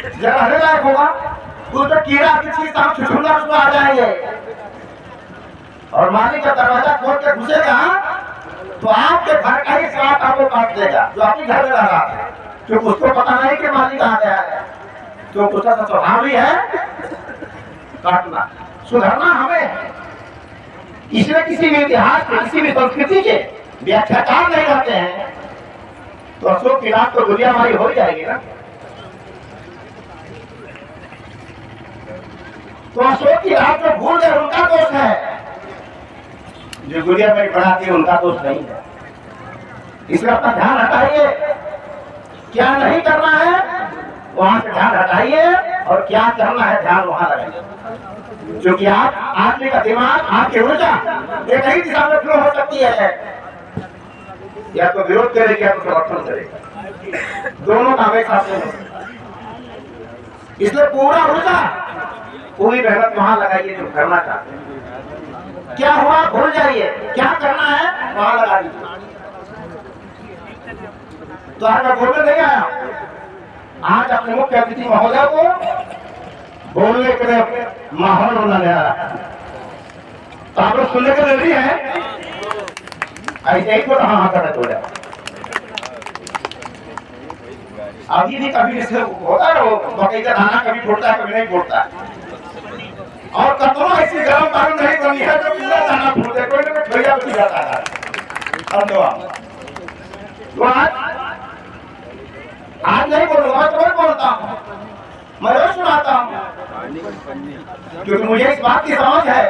जब रहने लायक होगा तो उसमें कीड़ा किसी छुछुंदर उसमें आ जाएंगे और मालिक का दरवाजा खोल के घुसेगा तो आपके घर का ही सांप आपको काट देगा जो आपके घर में रह रहा है, क्योंकि उसको पता नहीं कि मालिक आ गया है। तो उसका स्वभाव ही है काटना। सुधरना हमें, इसलिए किसी भी इतिहास के किसी भी संस्कृति के व्याख्याकार नहीं रहते हैं तो अशोक की रात तो गोलियां मारी हो जाएगी ना। तो अशोक की रात जो भूल गए उनका दोष है, जो गुड़िया में बढ़ाती है उनका दोष नहीं है। इसलिए अपना ध्यान हटाइए, क्या नहीं करना है वहां से ध्यान हटाइए और क्या करना है ध्यान वहां लगाइए, क्योंकि आप आदमी का दिमाग आपकी ऊर्जा एक ही दिशा में फ्लो हो सकती है, या तो विरोध करेगी या तो समर्थन करेगी, दोनों का एक साथ नहीं। इसलिए पूरा ऊर्जा पूरी मेहनत वहां लगाइए जो करना चाहते हैं। क्या हुआ भूल जाइए, क्या करना है वहां लगा दीजिए। तो आज मैं बोलने नहीं आया, आज अपने मुख्य अतिथि महोदय को बोलने के लिए माहौल बनाने आया। तो आप लोग सुनने के रेडी है, ऐसे ही तो हाँ करना बोला। अभी भी कभी होता है वो मकई का दाना कभी फूटता है कभी नहीं फूटता है, और कतरों ऐसी गर्म पानी नहीं बनी है जो पूरा दाना फूटे, कोई ना कोई ठोया बच जाता है। तो आज नहीं बोलूंगा, मैं तो बोलता हूँ, मैं रोज सुनाता हूँ, क्योंकि मुझे इस बात की समझ है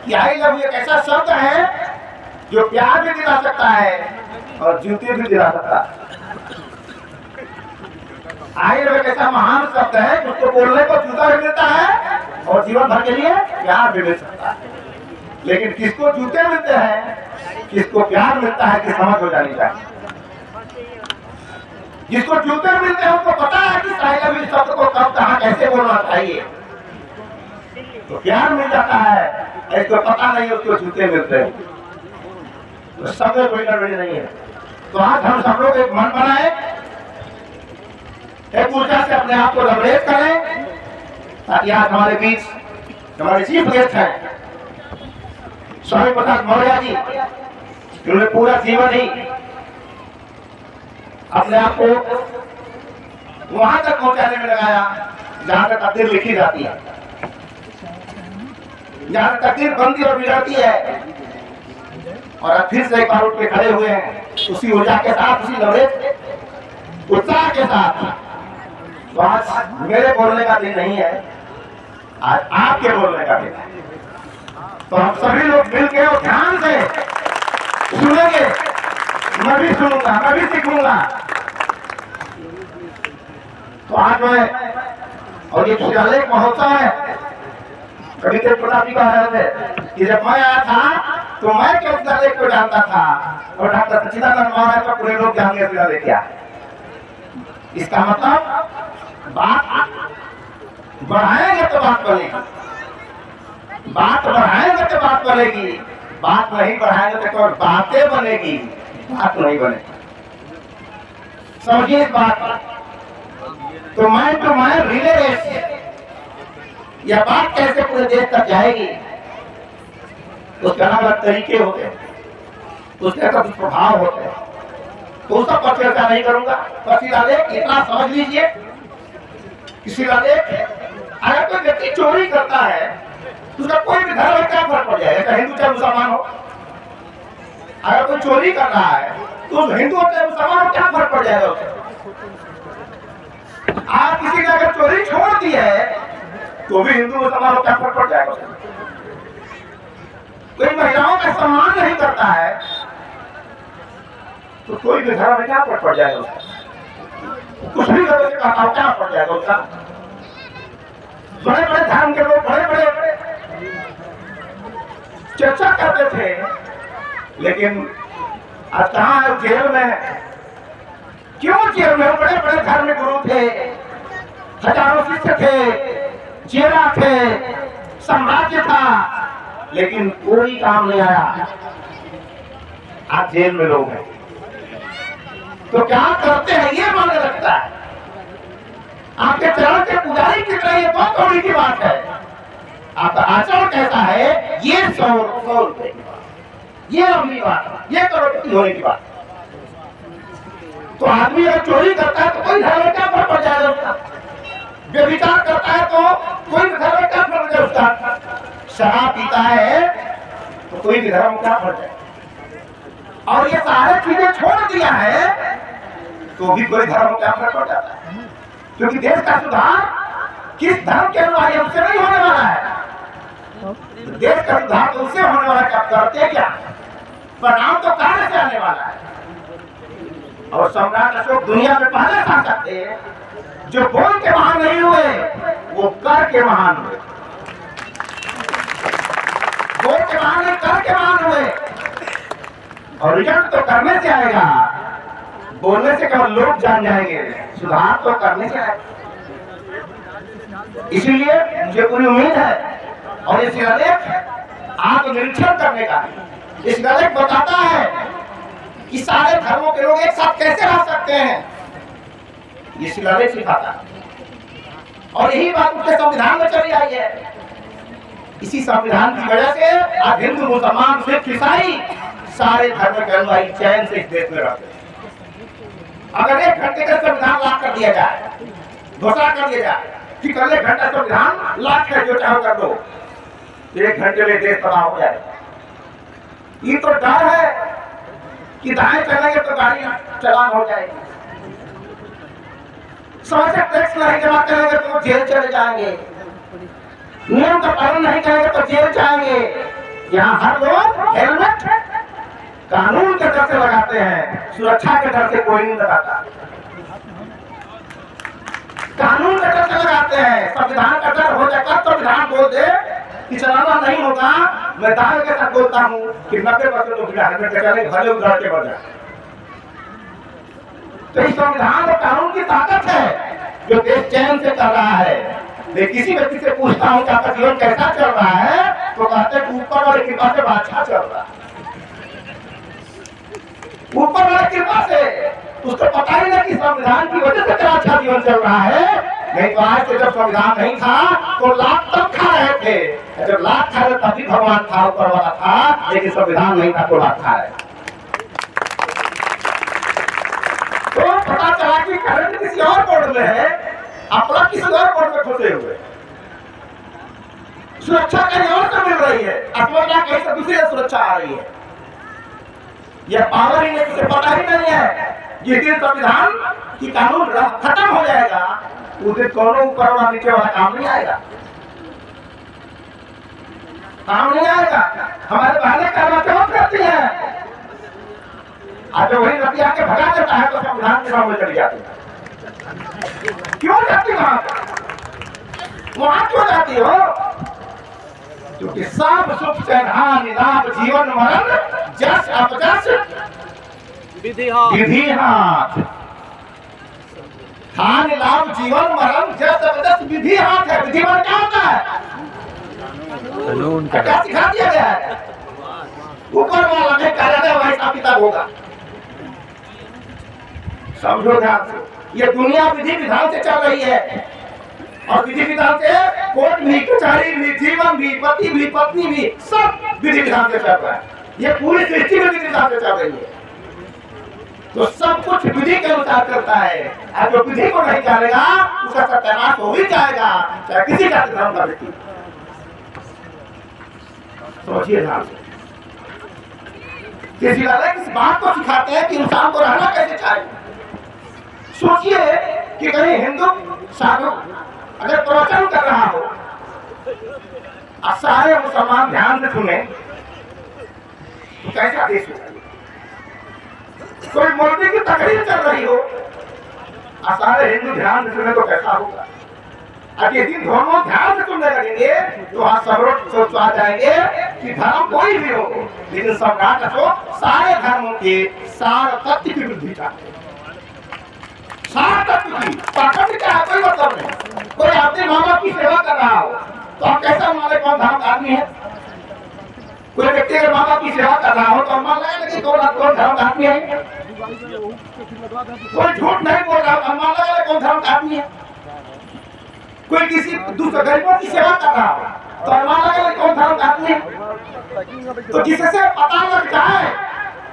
कि आई लव एक ऐसा शब्द है जो प्यार भी दिला सकता है और जूते भी दिला सकता है। आई लव एक ऐसा महान शब्द है जिसको बोलने को जूता भी मिलता है और जीवन भर के लिए प्यार भी मिल सकता है। लेकिन किसको जूते मिलते हैं, किसको प्यार मिलता है कि समझ हो जानी चाहिए। जिसको जूते मिलते हैं उसको पता है कि आई लव यू शब्द को कब कहां कैसे बोलना चाहिए, तो प्यार मिल जाता है। इसको पता नहीं उसको जूते मिलते हैं, तो सब में कोई गड़बड़ी नहीं है। तो आज हम सब लोग एक मन बनाए, एक ऊर्जा से अपने आप को लबरेज करें, ताकि आज हमारे बीच हमारे चीफ गेस्ट हैं स्वामी प्रसाद मौर्य जी, जिन्होंने पूरा जीवन ही अपने आप को वहां तक पहुंचाने में लगाया जहां तक तकदीर लिखी जाती है, जहां तकदीर बनती और बिगड़ती है। और अब फिर से एक बार उठ के खड़े हुए हैं उसी ऊर्जा के साथ, उसी लवरेज उत्साह के साथ। तो आज मेरे बोलने का दिन नहीं है, आज आपके बोलने का दिन है। तो हम सभी लोग मिलकर और ध्यान से सुनेंगे, मैं भी सुनूंगा, मैं भी सीखूंगा। तो आज मैं और ये शिलालेख महोत्सव है, कभी के प्रताप जी कह रहे थे कि जब मैं आया था तो मैं क्यों शिलालेख को जानता था और डॉक्टर सच्चिदानंद महाराज का पूरे लोग जान गए शिलालेख क्या। इसका मतलब बात बढ़ाएंगे तो बात बनेगी, बात बढ़ाएंगे तो बात बनेगी, बात नहीं बढ़ाएंगे तो बातें बनेगी, बात नहीं बनेगी। समझिए इस बात। तो मैं रिले रेस, यह बात कैसे पूरे देश तक जाएगी, उसके अलग अलग तरीके होते हैं, उसके कुछ प्रभाव होते हैं, तो सब पर चर्चा नहीं करूंगा। बस शिलालेख इतना समझ लीजिए, शिलालेख अगर कोई व्यक्ति चोरी करता है तो उसका कोई भी धर्म में क्या फर्क पड़ जाएगा, चाहे हिंदू चाहे मुसलमान हो। अगर कोई चोरी कर रहा है तो हिंदू चाहे मुसलमान हो, क्या फर्क पड़ जाएगा उसे। आप किसी ने अगर चोरी छोड़ दी है तो भी हिंदू मुसलमान हो, क्या फर्क पड़ जाएगा उसे। कोई महिलाओं का सम्मान नहीं करता है तो कोई भी धर्म में क्या फर्क पड़ जाएगा उसका। कुछ भी करने से कहा क्या पड़ जाएगा उसका। बड़े बड़े धर्म के लोग बड़े बड़े चर्चा करते थे, लेकिन आज कहाँ है, जेल में है। क्यों जेल में? बड़े बड़े धर्म गुरु थे, हजारों शिष्य थे, चेला थे, साम्राज्य था, लेकिन कोई काम नहीं आया। आज जेल में लोग हैं तो क्या करते हैं ये माने लगता है। आपके चरण के पुजारी किस तरह, ये 2 कौड़ी की बात है। आपका आचरण कैसा है, ये 100 रुपए की बात, ये अपनी बात, ये करोड़पति होने की बात। तो आदमी अगर चोरी करता है तो कोई धर्म में क्या फर्क पड़ जाएगा उसका, व्यभिचार करता है तो कोई धर्म में क्या फर्क पड़ जाएगा उसका, शराब पीता है तो कोई भी धर्म क्या फर्क है। और ये सारे चीजें छोड़ दिया है तो भी कोई धर्म क्या फर्क पड़ जाता है, क्योंकि देश का सुधार किस धर्म के अनुयायी उससे नहीं होने वाला है। देश का सुधार तो उससे होने वाला है, करते क्या, परिणाम तो कार्य से आने वाला है। और सम्राट अशोक दुनिया में पहले शासक थे जो बोल के महान नहीं हुए, वो कर के महान हुए। बोल के महान नहीं, कर के महान हुए। और रिजल्ट तो करने से आएगा, बोलने से केवल लोग जान जाएंगे, सुधार तो करने से आएगा। इसीलिए मुझे पूरी उम्मीद है, और इस शिलालेख आत्मनिरीक्षण करने का, इस शिलालेख बताता है कि सारे धर्मों के लोग एक साथ कैसे रह सकते हैं, ये शिलालेख सिखाता है। और यही बात उसके संविधान में चली आई है। इसी संविधान की वजह से आज हिंदू, मुसलमान, सिख, ईसाई सारे धर्म के अनुयायी चैन से इस देश में रहते हैं। अगर 1 घंटे का संविधान लाख कर दिया जाए, घोषणा कर दिया जाए कि कल 1 घंटा संविधान लाख है, जो चाहो कर दो, 1 घंटे में देश तबाह हो जाए। ये तो डर है कि दाएं चलेंगे तो गाड़ी चलान हो जाएगी, समय से टैक्स नहीं जमा करेंगे तो जेल चले जाएंगे, नियम का पालन नहीं करेंगे तो जेल जाएंगे। यहाँ हर लोग हेलमेट कानून के डर से लगाते हैं, सुरक्षा के डर से कोई नहीं लगाता। कानून के डर से लगाते हैं, संविधान का डर हो जाएगा। संविधान बोल दे कि चलाना नहीं होगा, मैं दावे के साथ बोलता हूँ कि 90% लोग हेलमेट चले, भले उधर के बढ़ जाए। तो इस संविधान और कानून की ताकत है जो देश चैन से कर रहा है। मैं किसी व्यक्ति से पूछता हूँ कि आपका जीवन कैसा चल रहा है, तो कहते हैं ऊपर वाले कृपा से अच्छा चल रहा है। ऊपर वाले कृपा से, उसको पता ही नहीं कि संविधान की वजह से तेरा अच्छा जीवन चल रहा है। नहीं तो आज से जब संविधान नहीं था तो लाख तब खा रहे थे, जब लाख खा रहे तभी भगवान था, ऊपर वाला था, लेकिन संविधान नहीं था तो लाख खा रहे। तो पता चला कि करंट किसी और बोर्ड में है, अपना किसी और बोर्ड में फंसे हुए, सुरक्षा कहीं और से मिल रही है, अथवा कहीं से दूसरी सुरक्षा आ रही है। यह पावर ही नहीं, किसे पता ही नहीं है। जिस दिन संविधान की कानून खत्म हो जाएगा उस दिन कौन ऊपर वाला नीचे वाला काम नहीं आएगा, काम नहीं आएगा। हमारे पहले करवा चौथ करती है, आज वही रति आके भगा देता है तो संविधान के सामने चली जाती है। क्यों जाती वहां क्यों जाती हो? क्योंकि सब सुख चैन लाभ जीवन मरण जस अपजस विधि हाथ, हान लाभ जीवन मरण जस अपजस विधि हाथ है। विधि मरण क्या होता है? कानून का क्या सिखा दिया गया है? ऊपर वाला में कार्यालय वैसा किताब होगा, समझो ध्यान से। ये दुनिया विधि विधान से चल रही है, और विधि विधान से कोर्ट भी, कचहरी भी, जीवन भी, पति भी, पत्नी भी, सब विधि विधान से चल रहा है। ये पूरी सृष्टि में विधि विधान से चल रही है। तो सब कुछ विधि के अनुसार चलता है, और जो विधि को नहीं जानेगा उसका सत्यानाश हो ही जाएगा, चाहे किसी का धर्म का व्यक्ति। सोचिए ध्यान से। इस बात को सिखाते हैं कि इंसान को रहना कैसे चाहिए। सोचिए कि कहीं हिंदू साधु अगर प्रवचन कर रहा हो और सारे मुसलमान ध्यान से सुने तो कैसा देश होगा? कोई मौलवी की तकरीर चल रही हो और सारे हिंदू ध्यान से सुने तो कैसा होगा? अब ये दिन दोनों ध्यान से सुनने लगेंगे तो वहां सब सोच आ जाएंगे कि धर्म कोई भी हो, लेकिन सम्राट अशोक सारे धर्मों के सार तत्व की वृद्धि चाहते हैं। सार तत्व की ताकत क्या है? कोई मतलब नहीं। कोई अपने माँ बाप की सेवा कर रहा हो तो आप कैसा मान कौन धर्म का आदमी है? कोई व्यक्ति अगर माँ बाप की सेवा कर रहा हो तो मान लगा कि कौन धर्म का आदमी है? कोई झूठ नहीं बोल रहा, मान लगा कौन धर्म का आदमी है? कोई किसी दूसरे गरीबों की सेवा कर रहा हो तो अनुमान लगा कौन धर्म का आदमी है। तो जिससे पता लग जाए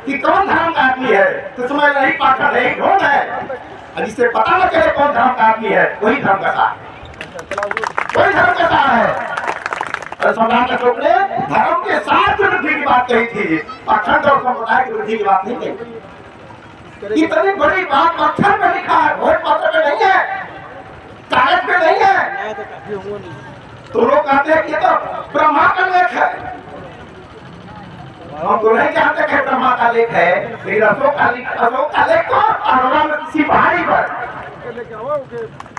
कि कौन धर्म का आदमी है तो समझ नहीं पाखंड है, ढोंग है। और जिससे पता न चले कौन धर्म का आदमी है वही धर्म का सार वही धर्म का सार है। और सम्राट अशोक ने धर्म के साथ वृद्धि की बात कही थी, पाखंड और संप्रदाय की वृद्धि की बात नहीं कही। इतनी बड़ी बात पत्थर पे लिखा है, भोज पत्र पे नहीं है, कागज पे नहीं है। तो लोग कहते हैं कि ये तो ब्रह्मा का लेख है। हम तो नहीं जानते कि ब्रह्मा का लेख है, लेकिन अशोक का लेख तो अरोड़ा में किसी पहाड़ी पर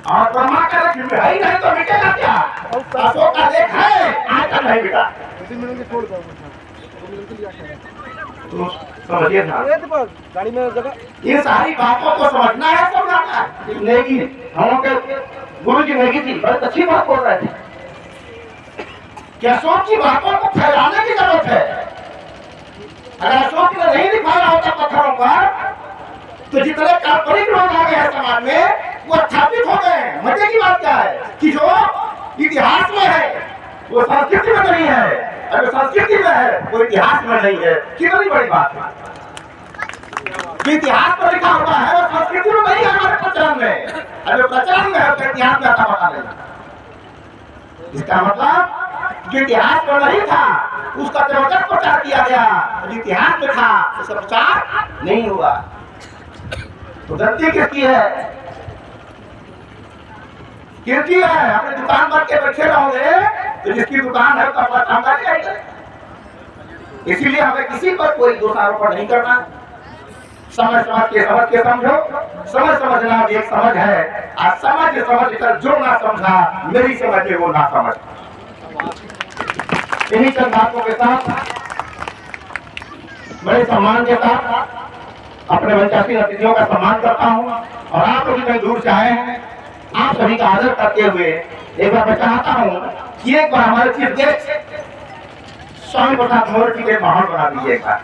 और ब्रह्मा का लेख है ही नहीं तो मिटेगा क्या। अशोक का लेख है, आज तक नहीं मिटा। तो समझिए ना, गाड़ी में जगह ये सारी बातों को समझना है, समझाना है। नेगी हम लोग के गुरु जी नेगी थी, बहुत अच्छी बात बोल रहे थे कि अशोक की बातों को फैलाने की जरूरत है। अगर अशोक ने नहीं दिखाया होता पत्थरों पर तो जितने काल्पनिक लोग आ गए हैं समाज में वो स्थापित हो गए। मजे की बात क्या है कि जो इतिहास में है वो संस्कृति में नहीं है, अगर संस्कृति में है वो इतिहास में नहीं है। कितनी बड़ी बात है कि इतिहास पर लिखा हुआ है वो संस्कृति में नहीं है, हमारे प्रचलन में। अगर प्रचलन में है तो इतिहास में आता बता देना। इसका मतलब जो इतिहास में नहीं था उसका जबरदस्त प्रचार किया गया, जो इतिहास में था उसका प्रचार नहीं हुआ। तो गलती किसकी है? किसकी है? अपनी दुकान बंद के बैठे रहोगे तो जिसकी दुकान है तो अपना काम करेगा। इसीलिए हमें किसी पर कोई दोषारोपण नहीं करना। समझ के समझो। समझना भी एक समझ है, और समझ कर जो ना समझा मेरी समझ है वो ना समझ। इन्हीं चंद बातों के साथ बड़े सम्मान के साथ अपने वंचासी अतिथियों का सम्मान करता हूँ। और आप लोग इतने दूर से आए हैं, आप सभी का आदर करते हुए एक बार मैं चाहता हूँ कि एक बार हमारे चीफ गेस्ट स्वामी प्रसाद मौर्य जी के माहौल बना दीजिए। एक बार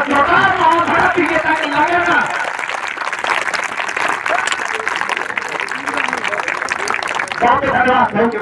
छोटा माहौल बना दीजिए ताकि लगे ना। बहुत धन्यवाद। Thank you.